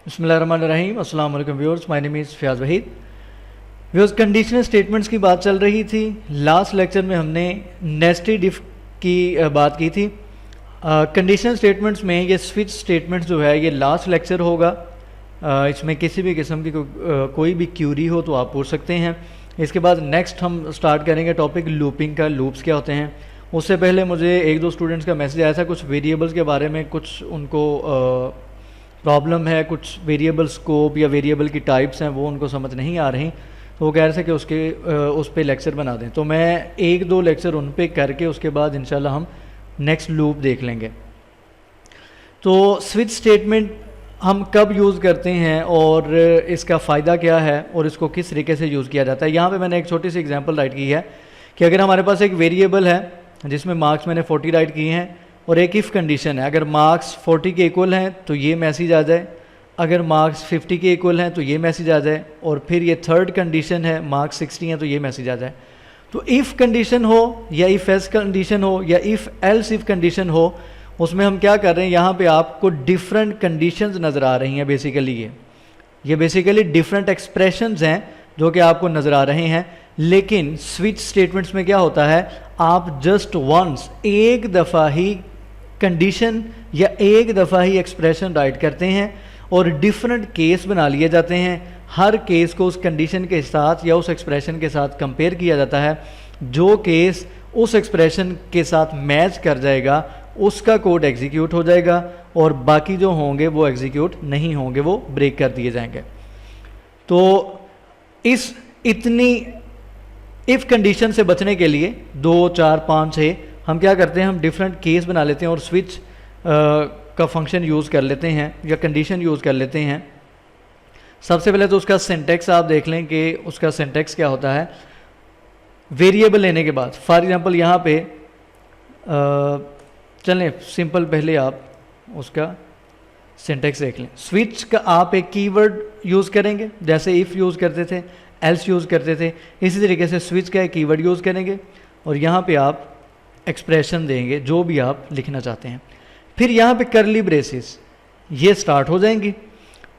बिस्मिल्लाहिर्रहमानिर्रहीम। अस्सलाम वालेकुम viewers, my name is Fayaz Waheed. Viewers, conditional statements की बात चल रही थी। लास्ट लेक्चर में हमने नेस्टेड इफ़ की बात की थी। कंडीशनल स्टेटमेंट्स में ये स्विच स्टेटमेंट्स जो है ये लास्ट लेक्चर होगा। इसमें किसी भी किस्म की कोई भी क्यूरी हो तो आप पूछ सकते हैं। इसके बाद नेक्स्ट हम स्टार्ट करेंगे टॉपिक लूपिंग का। लूप्स क्या होते हैं। उससे पहले मुझे एक दो स्टूडेंट्स का मैसेज आया था, कुछ वेरिएबल्स के बारे में कुछ उनको प्रॉब्लम है, कुछ वेरिएबल स्कोप या वेरिएबल की टाइप्स हैं वो उनको समझ नहीं आ रही, तो वो कह रहे थे कि उस पर लेक्चर बना दें। तो मैं एक दो लेक्चर उन पे करके उसके बाद इंशाल्लाह हम नेक्स्ट लूप देख लेंगे। तो स्विच स्टेटमेंट हम कब यूज़ करते हैं और इसका फ़ायदा क्या है और इसको किस तरीके से यूज़ किया जाता है। यहाँ पे मैंने एक छोटी सी एग्जांपल राइट की है कि अगर हमारे पास एक वेरिएबल है जिसमें मार्क्स मैंने 40 राइट किए हैं और एक इफ़ कंडीशन है, अगर मार्क्स 40 के इक्वल हैं तो ये मैसेज आ जाए, अगर मार्क्स 50 के इक्वल हैं तो ये मैसेज आ जाए, और फिर ये थर्ड कंडीशन है मार्क्स 60 हैं तो ये मैसेज आ जाए। तो इफ़ कंडीशन हो या इफ़ एल्स कंडीशन हो या इफ़ एल्स इफ़ कंडीशन हो, उसमें हम क्या कर रहे हैं, यहाँ पे आपको डिफरेंट कंडीशंस नज़र आ रही हैं। बेसिकली ये बेसिकली डिफरेंट एक्सप्रेशंस हैं जो कि आपको नज़र आ रहे हैं। लेकिन स्विच स्टेटमेंट्स में क्या होता है, आप जस्ट वंस एक दफ़ा ही कंडीशन या एक दफ़ा ही एक्सप्रेशन राइट करते हैं और डिफरेंट केस बना लिए जाते हैं। हर केस को उस कंडीशन के साथ या उस एक्सप्रेशन के साथ कंपेयर किया जाता है। जो केस उस एक्सप्रेशन के साथ मैच कर जाएगा उसका कोड एग्जीक्यूट हो जाएगा और बाकी जो होंगे वो एग्जीक्यूट नहीं होंगे, वो ब्रेक कर दिए जाएंगे। तो इस इतनी इफ़ कंडीशन से बचने के लिए 2, 4, 5, 6 हम क्या करते हैं, हम डिफरेंट केस बना लेते हैं और स्विच का फंक्शन यूज़ कर लेते हैं या कंडीशन यूज़ कर लेते हैं। सबसे पहले तो उसका सिंटेक्स आप देख लें कि उसका सिंटेक्स क्या होता है। वेरिएबल लेने के बाद फॉर एग्जांपल यहाँ पे चलें सिंपल, पहले आप उसका सिंटेक्स देख लें। स्विच का आप एक कीवर्ड यूज़ करेंगे, जैसे इफ़ यूज़ करते थे, एल्स यूज़ करते थे, इसी तरीके से स्विच का एक कीवर्ड यूज़ करेंगे और यहाँ पे आप एक्सप्रेशन देंगे जो भी आप लिखना चाहते हैं। फिर यहाँ पे करली ब्रेसेस ये स्टार्ट हो जाएंगी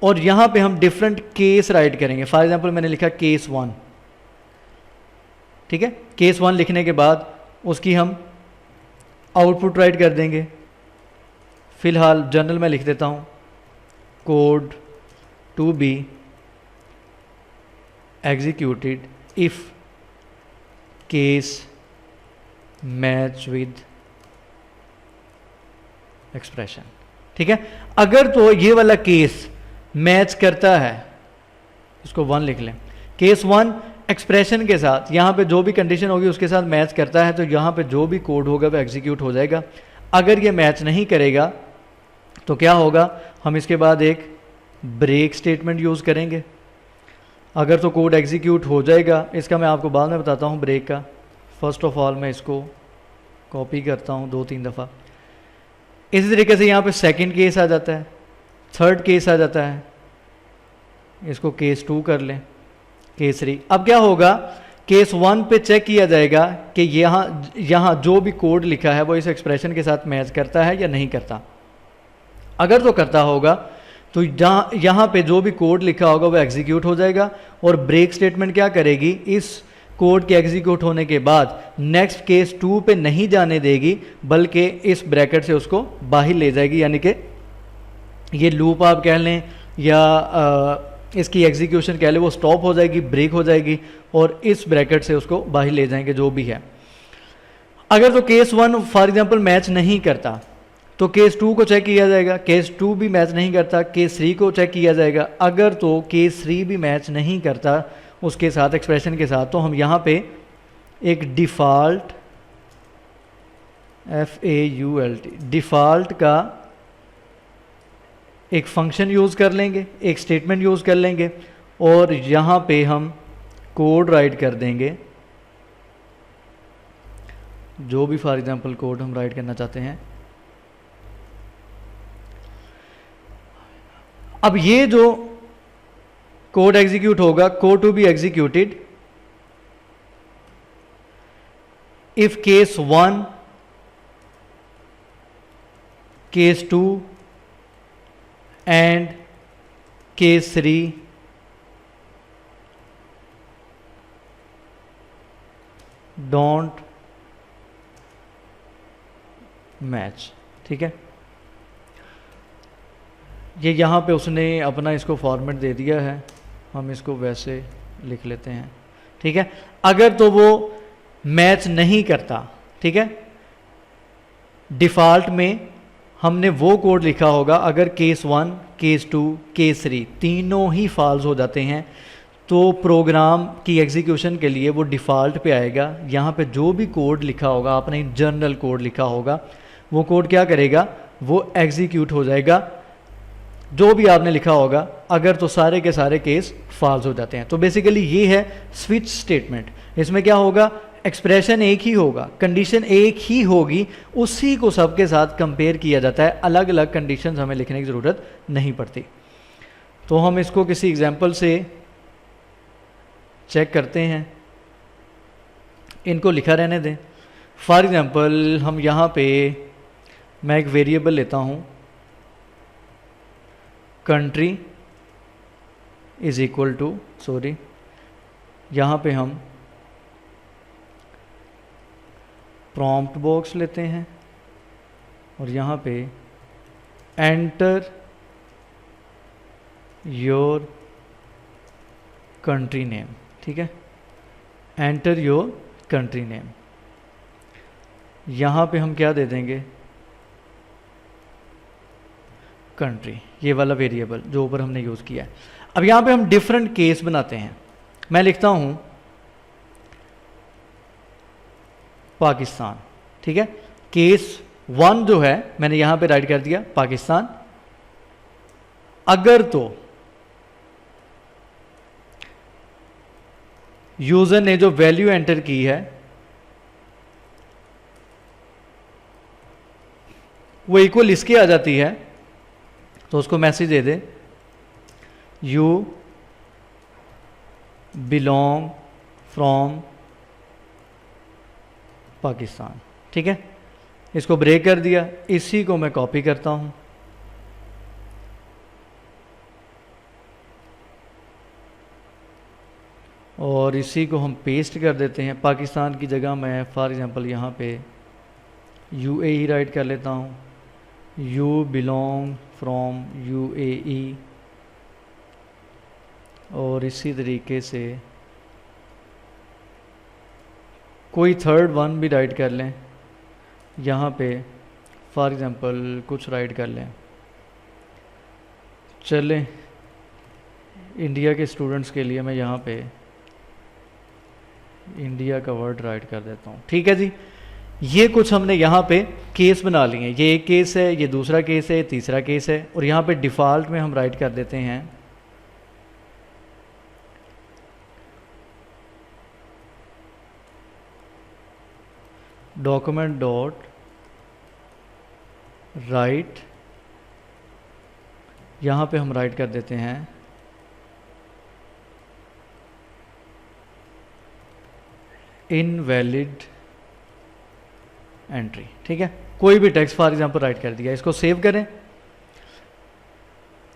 और यहाँ पे हम डिफरेंट केस राइट करेंगे। फॉर एग्जांपल मैंने लिखा केस 1, ठीक है। केस 1 लिखने के बाद उसकी हम आउटपुट राइट कर देंगे। फ़िलहाल जनरल में लिख देता हूँ code to be executed if case match with expression, ठीक है। अगर तो ये वाला केस मैच करता है, इसको 1 लिख लें, केस 1 एक्सप्रेशन के साथ यहाँ पे जो भी कंडीशन होगी उसके साथ मैच करता है तो यहाँ पे जो भी कोड होगा वो एग्जीक्यूट हो जाएगा। अगर ये मैच नहीं करेगा तो क्या होगा, हम इसके बाद एक ब्रेक स्टेटमेंट यूज़ करेंगे। अगर तो कोड एग्जीक्यूट हो जाएगा, इसका मैं आपको बाद में बताता हूँ ब्रेक का। फर्स्ट ऑफ ऑल मैं इसको कॉपी करता हूँ 2-3 दफ़ा। इसी तरीके से यहाँ पे सेकंड केस आ जाता है, थर्ड केस आ जाता है, इसको केस 2 कर लें, केस 3। अब क्या होगा, केस 1 पे चेक किया जाएगा कि यहाँ जो भी कोड लिखा है वो इस एक्सप्रेशन के साथ मैच करता है या नहीं करता। अगर तो करता होगा तो यहाँ पे जो भी कोड लिखा होगा वो एग्जीक्यूट हो जाएगा और ब्रेक स्टेटमेंट क्या करेगी, इस कोड के एग्जीक्यूट होने के बाद नेक्स्ट केस 2 पे नहीं जाने देगी बल्कि इस ब्रैकेट से उसको बाहर ले जाएगी। यानी कि ये लूप आप कह लें या इसकी एग्जीक्यूशन कह लें, वो स्टॉप हो जाएगी, ब्रेक हो जाएगी और इस ब्रैकेट से उसको बाहर ले जाएंगे जो भी है। अगर तो केस 1 फॉर एग्जांपल मैच नहीं करता तो केस 2 को चेक किया जाएगा, केस 2 भी मैच नहीं करता, केस 3 को चेक किया जाएगा। अगर तो केस 3 भी मैच नहीं करता उसके साथ एक्सप्रेशन के साथ, तो हम यहाँ पे एक डिफ़ॉल्ट FAULT डिफ़ॉल्ट का एक फंक्शन यूज़ कर लेंगे, एक स्टेटमेंट यूज़ कर लेंगे और यहाँ पे हम कोड राइट कर देंगे, जो भी फॉर एग्जांपल कोड हम राइट करना चाहते हैं। अब ये जो कोड एग्जीक्यूट होगा, code to be executed if case 1, case 2 and case 3 don't match. ठीक है, ये यहाँ पे उसने अपना इसको फॉर्मेट दे दिया है, हम इसको वैसे लिख लेते हैं। ठीक है, अगर तो वो मैच नहीं करता, ठीक है, डिफ़ॉल्ट में हमने वो कोड लिखा होगा, अगर केस 1, केस 2, केस 3 तीनों ही फॉल्स हो जाते हैं तो प्रोग्राम की एग्जीक्यूशन के लिए वो डिफ़ॉल्ट पे आएगा। यहाँ पे जो भी कोड लिखा होगा, आपने जनरल कोड लिखा होगा, वो कोड क्या करेगा, वो एग्जीक्यूट हो जाएगा जो भी आपने लिखा होगा, अगर तो सारे के सारे केस फॉल्स हो जाते हैं। तो बेसिकली ये है स्विच स्टेटमेंट। इसमें क्या होगा, एक्सप्रेशन एक ही होगा, कंडीशन एक ही होगी, उसी को सबके साथ कंपेयर किया जाता है, अलग अलग कंडीशंस हमें लिखने की ज़रूरत नहीं पड़ती। तो हम इसको किसी एग्जांपल से चेक करते हैं, इनको लिखा रहने दें। फॉर एग्जांपल हम यहाँ पे, मैं एक वेरिएबल लेता हूँ, country is equal to, sorry, यहाँ पे हम प्रॉम्प्ट बॉक्स लेते हैं और यहाँ पे एंटर योर कंट्री नेम। ठीक है, एंटर योर कंट्री नेम। यहाँ पे हम क्या दे देंगे, कंट्री, ये वाला वेरिएबल जो ऊपर हमने यूज़ किया है। अब यहाँ पे हम डिफरेंट केस बनाते हैं। मैं लिखता हूँ पाकिस्तान। ठीक है, केस 1 जो है मैंने यहाँ पे राइट कर दिया पाकिस्तान। अगर तो यूजर ने जो वैल्यू एंटर की है वो इक्वल इसके आ जाती है, तो उसको message they they, you belong from Pakistan. ठीक है, इसको ब्रेक कर दिया। इसी को मैं कॉपी करता हूं, और इसी को हम पेस्ट कर देते हैं। पाकिस्तान की जगह मैं फॉर एग्जांपल यहाँ पे यूएई राइट कर लेता हूँ, यू बिलोंग फ्रॉम यूएई, और इसी तरीके से कोई थर्ड वन भी राइट कर लें। यहाँ पे फॉर एग्जांपल कुछ राइट कर लें, चलें इंडिया के स्टूडेंट्स के लिए मैं यहाँ पे इंडिया का वर्ड राइट कर देता हूँ। ठीक है जी, ये कुछ हमने यहाँ पे केस बना लिए। ये एक केस है, ये दूसरा केस है, तीसरा केस है, और यहाँ पे डिफ़ॉल्ट में हम राइट कर देते हैं डॉक्यूमेंट डॉट राइट, यहाँ पे हम राइट कर देते हैं इनवैलिड एंट्री। ठीक है, कोई भी टेक्स्ट फॉर एग्जांपल राइट कर दिया, इसको सेव करें।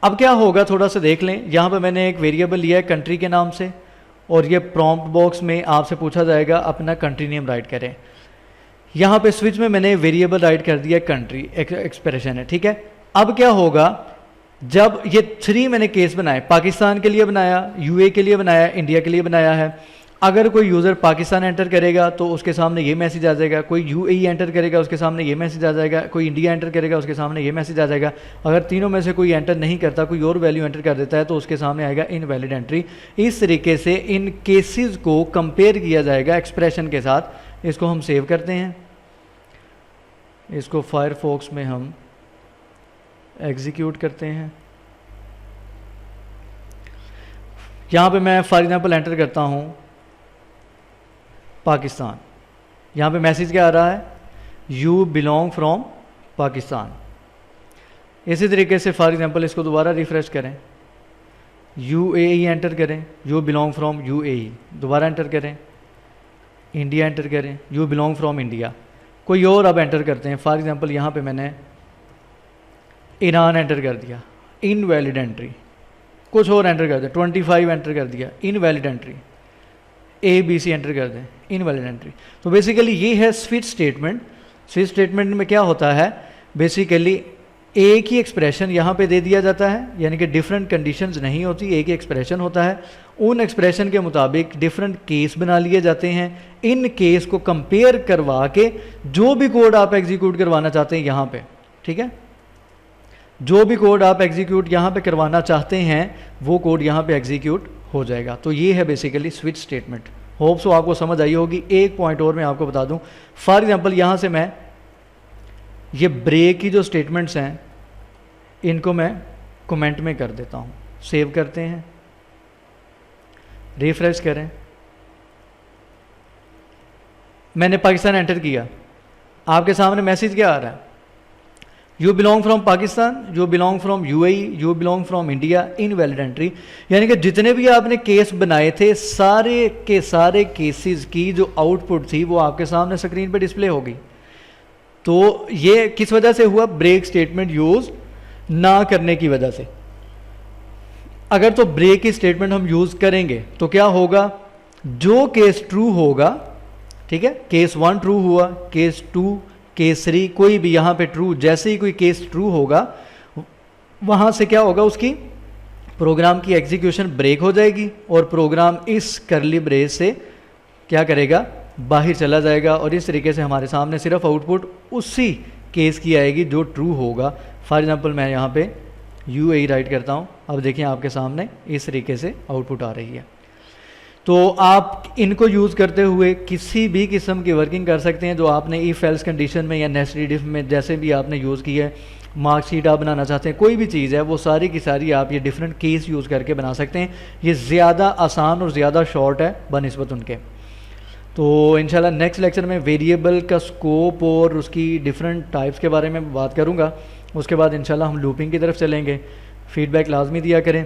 अब क्या होगा थोड़ा सा देख लें। यहाँ पे मैंने एक वेरिएबल लिया है कंट्री के नाम से, और ये प्रॉम्प्ट बॉक्स में आपसे पूछा जाएगा अपना कंट्री नेम राइट करें। यहाँ पे स्विच में मैंने वेरिएबल राइट कर दिया कंट्री, एक्सप्रेशन है। ठीक है, अब क्या होगा, जब ये 3 मैंने केस बनाए, पाकिस्तान के लिए बनाया, यूए के लिए बनाया, इंडिया के लिए बनाया है। अगर कोई यूज़र पाकिस्तान एंटर करेगा तो उसके सामने ये मैसेज आ जाएगा, कोई यूएई एंटर करेगा उसके सामने ये मैसेज आ जाएगा, कोई इंडिया एंटर करेगा उसके सामने ये मैसेज आ जाएगा। अगर तीनों में से कोई एंटर नहीं करता, कोई और वैल्यू एंटर कर देता है, तो उसके सामने आएगा इनवैलिड एंट्री। इस तरीके से इन केसेस को कंपेयर किया जाएगा एक्सप्रेशन के साथ। इसको हम सेव करते हैं, इसको फायरफॉक्स में हम एग्जीक्यूट करते हैं। यहाँ पे मैं फॉर एग्जांपल एंटर करता हूँ पाकिस्तान। यहाँ पे मैसेज क्या आ रहा है, यू बिलोंग फ्रॉम पाकिस्तान। इसी तरीके से फॉर एग्जांपल इसको दोबारा रिफ्रेश करें, यूएई एंटर करें, यू बिलोंग फ्रॉम यूएई, दोबारा एंटर करें, इंडिया एंटर करें, यू बिलोंग फ्रॉम इंडिया। कोई और अब एंटर करते हैं, फॉर एग्जांपल यहाँ पे मैंने ईरान एंटर कर दिया, इनवैलिड एंट्री। कुछ और एंटर कर दें, 25 एंटर कर दिया, इनवैलिड एंट्री, ABC एंटर कर दें, इनवैलिड एंट्री। तो बेसिकली ये है स्विच स्टेटमेंट। स्विच स्टेटमेंट में क्या होता है, बेसिकली एक ही एक्सप्रेशन यहाँ पे दे दिया जाता है, यानी कि डिफरेंट कंडीशंस नहीं होती, एक ही एक्सप्रेशन होता है। उन एक्सप्रेशन के मुताबिक डिफरेंट केस बना लिए जाते हैं। इन केस को कंपेयर करवा के जो भी कोड आप एग्जीक्यूट करवाना चाहते हैं यहाँ पे, ठीक है, जो भी कोड आप एग्जीक्यूट यहाँ पे करवाना चाहते हैं वो कोड यहाँ पे एग्जीक्यूट हो जाएगा। तो ये है basically switch statement. Hope so आपको समझ आई होगी। एक पॉइंट और मैं आपको बता दूं, फॉर एग्जांपल यहाँ से मैं ये ब्रेक की जो स्टेटमेंट्स हैं इनको मैं कमेंट में कर देता हूँ। सेव करते हैं, रिफ्रेश करें, मैंने पाकिस्तान एंटर किया, आपके सामने मैसेज क्या आ रहा है, you belong from Pakistan, you belong from UAE, you belong from India, invalid entry. यानी कि जितने भी आपने केस बनाए थे सारे के सारे केसेस की जो आउटपुट थी वो आपके सामने स्क्रीन पे डिस्प्ले होगी। तो ये किस वजह से हुआ, ब्रेक स्टेटमेंट यूज ना करने की वजह से। अगर तो ब्रेक की स्टेटमेंट हम यूज करेंगे तो क्या होगा, जो केस ट्रू होगा, ठीक है, केस 1 ट्रू हुआ, केस 2, केस 3, कोई भी यहाँ पे ट्रू, जैसे ही कोई केस ट्रू होगा वहाँ से क्या होगा, उसकी प्रोग्राम की एग्जीक्यूशन ब्रेक हो जाएगी और प्रोग्राम इस करली ब्रेस से क्या करेगा, बाहर चला जाएगा और इस तरीके से हमारे सामने सिर्फ आउटपुट उसी केस की आएगी जो ट्रू होगा। फॉर एग्जांपल मैं यहाँ पे UAE राइट करता हूँ, अब देखिए आपके सामने इस तरीके से आउटपुट आ रही है। तो आप इनको यूज़ करते हुए किसी भी किस्म की वर्किंग कर सकते हैं जो आपने इफ एल्स कंडीशन में या नेस्टेड इफ में जैसे भी आपने यूज़ की है। मार्कशीट आप बनाना चाहते हैं, कोई भी चीज़ है वो सारी की सारी आप ये डिफरेंट केस यूज़ करके बना सकते हैं। ये ज़्यादा आसान और ज़्यादा शॉर्ट है बनिस्बत उनके। तो इंशाल्लाह नेक्स्ट लेक्चर में वेरिएबल का स्कोप और उसकी डिफरेंट टाइप्स के बारे में बात करूँगा। उसके बाद इंशाल्लाह हम लूपिंग की तरफ चलेंगे। फीडबैक लाजमी दिया करें,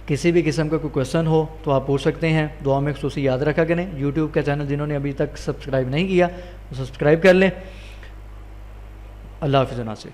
किसी भी किस्म का कोई क्वेश्चन हो तो आप पूछ सकते हैं। दुआ में खुसूसी याद रखा करें। यूट्यूब का चैनल जिन्होंने अभी तक सब्सक्राइब नहीं किया वो सब्सक्राइब कर लें। अल्लाह हाफ़िज़ नासिर।